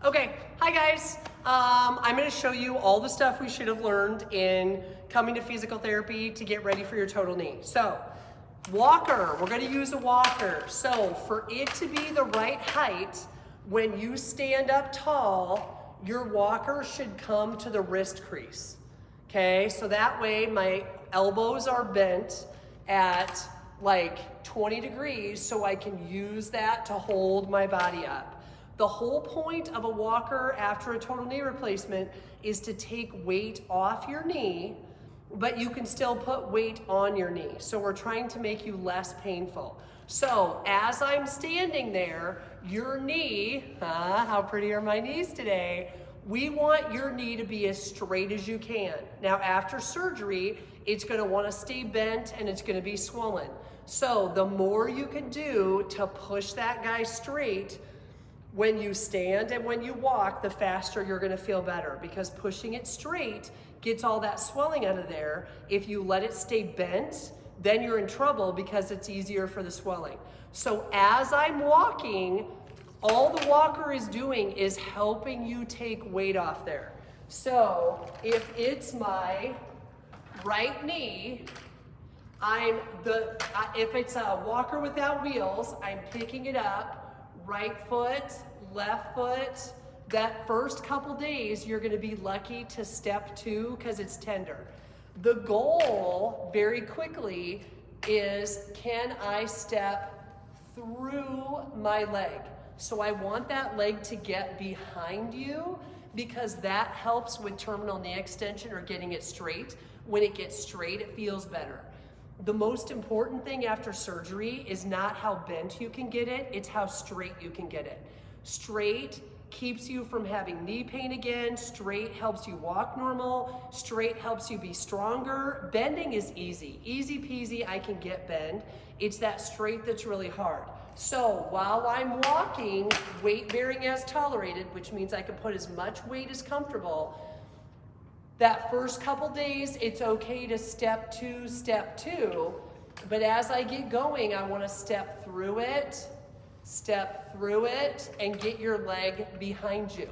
Okay, hi guys. I'm gonna show you all the stuff we should have learned in coming to physical therapy to get ready for your total knee. So, walker, we're gonna use a walker. So for it to be the right height, when you stand up tall, your walker should come to the wrist crease. Okay, so that way my elbows are bent at like 20 degrees so I can use that to hold my body up. The whole point of a walker after a total knee replacement is to take weight off your knee, but you can still put weight on your knee. So we're trying to make you less painful. So as I'm standing there, your knee, how pretty are my knees today? We want your knee to be as straight as you can. Now after surgery, it's gonna wanna stay bent and it's gonna be swollen. So the more you can do to push that guy straight, when you stand and when you walk, the faster you're gonna feel better, because pushing it straight gets all that swelling out of there. If you let it stay bent, then you're in trouble because it's easier for the swelling. So as I'm walking, all the walker is doing is helping you take weight off there. So if it's my right knee, if it's a walker without wheels, I'm picking it up, right foot, left foot. That first couple days, you're gonna be lucky to step 2 because it's tender. The goal very quickly is, can I step through my leg? So I want that leg to get behind you because that helps with terminal knee extension or getting it straight. When it gets straight, it feels better. The most important thing after surgery is not how bent you can get it, it's how straight you can get it. Straight keeps you from having knee pain again, straight helps you walk normal, straight helps you be stronger. Bending is easy, easy peasy, I can get bend. It's that straight that's really hard. So while I'm walking, weight bearing as tolerated, which means I can put as much weight as comfortable, that first couple days, it's okay to step 2, but as I get going, I wanna step through it, and get your leg behind you.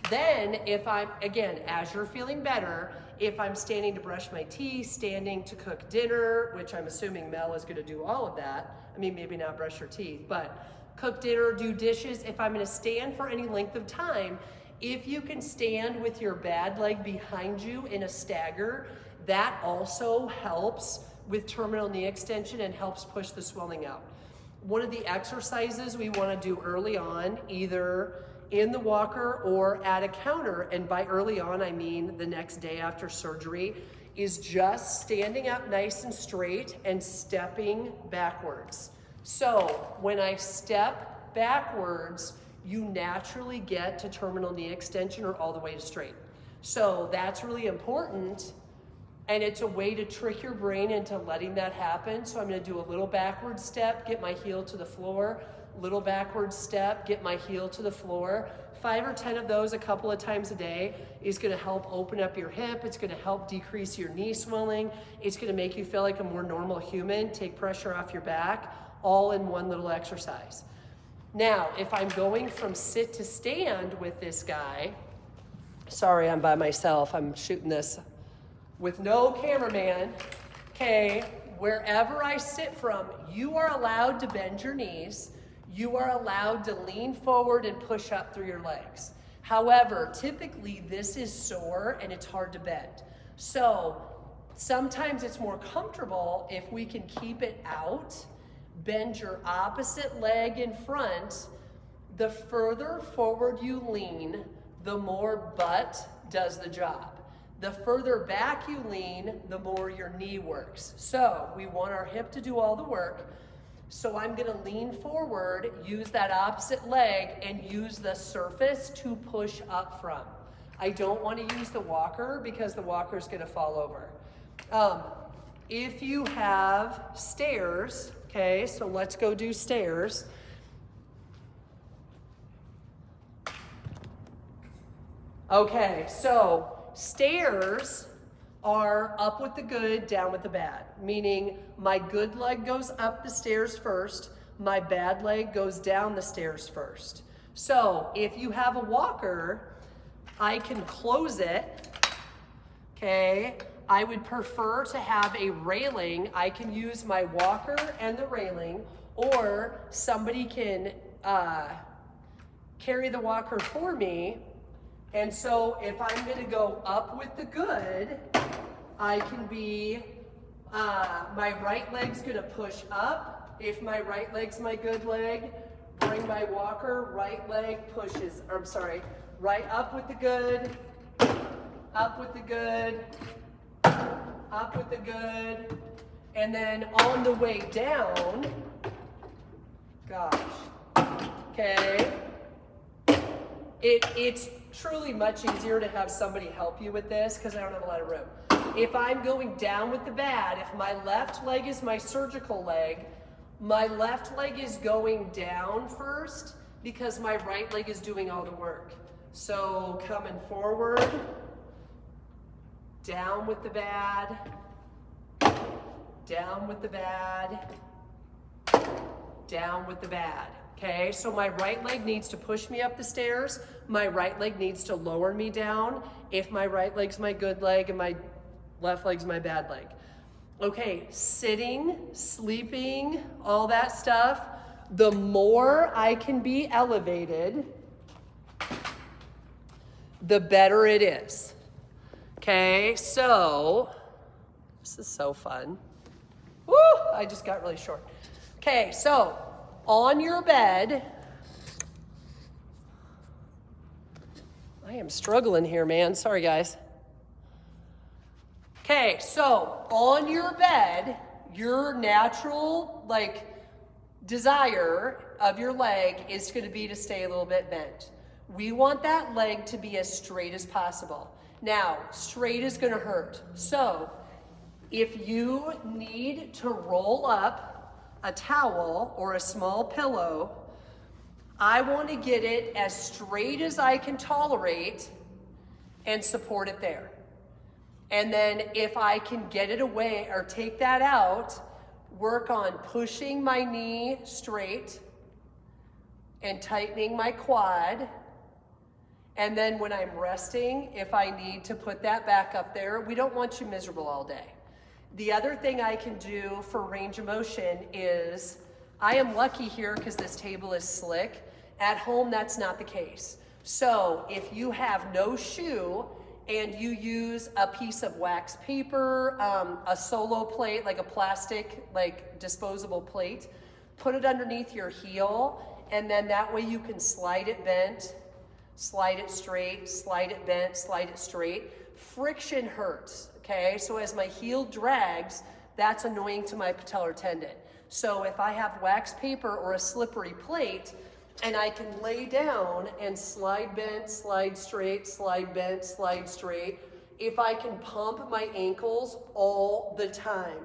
Then if I'm, again, as you're feeling better, if I'm standing to brush my teeth, standing to cook dinner, which I'm assuming Mel is gonna do all of that. I mean, maybe not brush her teeth, but cook dinner, do dishes. If I'm gonna stand for any length of time, if you can stand with your bad leg behind you in a stagger, that also helps with terminal knee extension and helps push the swelling out. One of the exercises we want to do early on, either in the walker or at a counter, and by early on I mean the next day after surgery, is just standing up nice and straight and stepping backwards. So when I step backwards, you naturally get to terminal knee extension or all the way to straight. So that's really important, and it's a way to trick your brain into letting that happen. So I'm gonna do a little backward step, get my heel to the floor, little backward step, get my heel to the floor. 5 or 10 of those a couple of times a day is gonna help open up your hip, it's gonna help decrease your knee swelling, it's gonna make you feel like a more normal human, take pressure off your back, all in one little exercise. Now, if I'm going from sit to stand with this guy, sorry, I'm by myself, I'm shooting this with no cameraman, okay, wherever I sit from, you are allowed to bend your knees, you are allowed to lean forward and push up through your legs. However, typically this is sore and it's hard to bend. So sometimes it's more comfortable if we can keep it out. Bend your opposite leg in front. The further forward you lean, the more butt does the job. The further back you lean, the more your knee works. So we want our hip to do all the work. So I'm gonna lean forward, use that opposite leg, and use the surface to push up from. I don't wanna use the walker because the walker's gonna fall over. If you have stairs, okay, so let's go do stairs. Okay, so stairs are up with the good, down with the bad, meaning my good leg goes up the stairs first, my bad leg goes down the stairs first. So if you have a walker, I can close it, okay? I would prefer to have a railing. I can use my walker and the railing, or somebody can carry the walker for me. And so if I'm gonna go up with the good, I can be, my right leg's gonna push up. If my right leg's my good leg, bring my walker, right leg pushes, or I'm sorry, right up with the good, up with the good, up with the good, and then on the way down, gosh, okay, it's truly much easier to have somebody help you with this because I don't have a lot of room. If I'm going down with the bad, if my left leg is my surgical leg, my left leg is going down first because my right leg is doing all the work. So coming forward, down with the bad, down with the bad, down with the bad. Okay, so my right leg needs to push me up the stairs. My right leg needs to lower me down if my right leg's my good leg and my left leg's my bad leg. Okay, sitting, sleeping, all that stuff, the more I can be elevated, the better it is. Okay, so, this is so fun. Woo, I just got really short. Okay, so on your bed, I am struggling here, man. Sorry, guys. Okay, so on your bed, your natural, desire of your leg is going to be to stay a little bit bent. We want that leg to be as straight as possible. Now, straight is going to hurt. So, if you need to roll up a towel or a small pillow, I want to get it as straight as I can tolerate and support it there. And then if I can get it away or take that out, work on pushing my knee straight and tightening my quad. And then when I'm resting, if I need to put that back up there, we don't want you miserable all day. The other thing I can do for range of motion is, I am lucky here because this table is slick. At home, that's not the case. So if you have no shoe and you use a piece of wax paper, a solo plate, like a plastic, disposable plate, put it underneath your heel, and then that way you can slide it bent, slide it straight, slide it bent, slide it straight. Friction hurts, okay? So as my heel drags, that's annoying to my patellar tendon. So if I have wax paper or a slippery plate, and I can lay down and slide bent, slide straight, slide bent, slide straight, if I can pump my ankles all the time,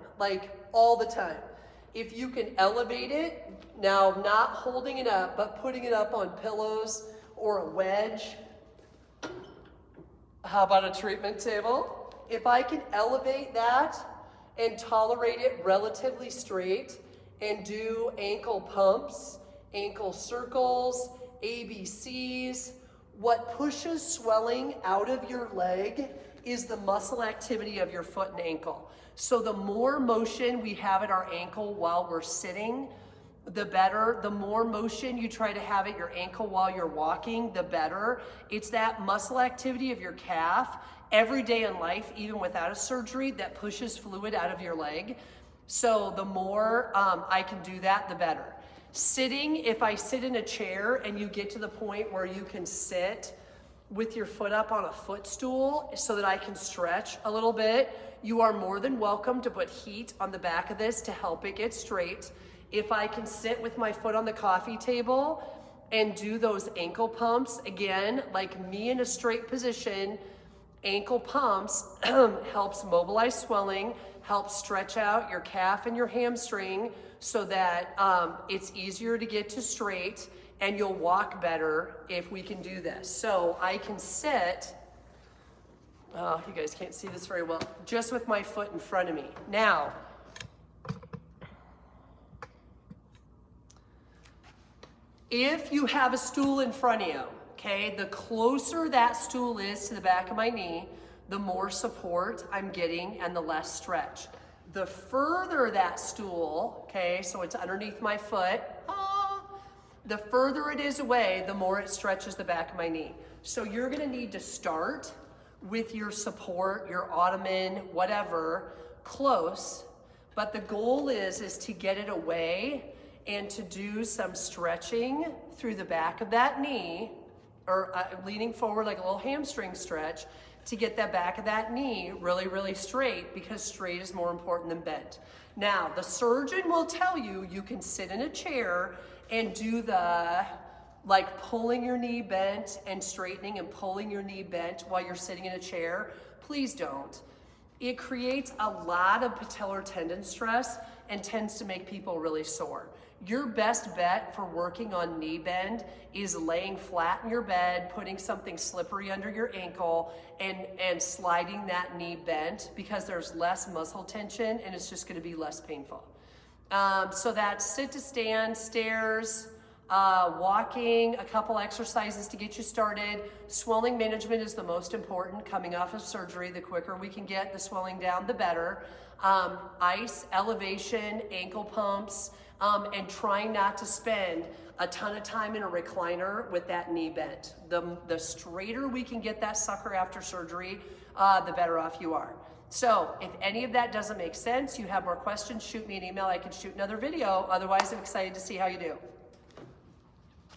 all the time. If you can elevate it, now not holding it up, but putting it up on pillows or a wedge. How about a treatment table? If I can elevate that and tolerate it relatively straight and do ankle pumps, ankle circles, ABCs, what pushes swelling out of your leg is the muscle activity of your foot and ankle. So the more motion we have at our ankle while we're sitting, the better. The more motion you try to have at your ankle while you're walking, the better. It's that muscle activity of your calf every day in life, even without a surgery, that pushes fluid out of your leg. So the more I can do that, the better. Sitting, if I sit in a chair and you get to the point where you can sit with your foot up on a footstool so that I can stretch a little bit, you are more than welcome to put heat on the back of this to help it get straight. If I can sit with my foot on the coffee table and do those ankle pumps, again, like me in a straight position, ankle pumps helps mobilize swelling, helps stretch out your calf and your hamstring so that it's easier to get to straight and you'll walk better if we can do this. So I can sit, you guys can't see this very well, just with my foot in front of me. Now, If you have a stool in front of you, okay, the closer that stool is to the back of my knee, the more support I'm getting and the less stretch. The further that stool, okay, so it's underneath my foot, the further it is away, the more it stretches the back of my knee. So you're gonna need to start with your support, your ottoman, whatever, close, but the goal is to get it away and to do some stretching through the back of that knee, or leaning forward like a little hamstring stretch, to get that back of that knee really, really straight, because straight is more important than bent. Now, the surgeon will tell you you can sit in a chair and do the, like pulling your knee bent and straightening and pulling your knee bent while you're sitting in a chair. Please don't. It creates a lot of patellar tendon stress and tends to make people really sore. Your best bet for working on knee bend is laying flat in your bed, putting something slippery under your ankle, and sliding that knee bent, because there's less muscle tension and it's just gonna be less painful. So that's sit to stand, stairs, walking, a couple exercises to get you started. Swelling management is the most important coming off of surgery. The quicker we can get the swelling down, the better. Ice, elevation, ankle pumps, and trying not to spend a ton of time in a recliner with that knee bent. The straighter we can get that sucker after surgery, the better off you are. So if any of that doesn't make sense, you have more questions, shoot me an email. I can shoot another video. Otherwise, I'm excited to see how you do.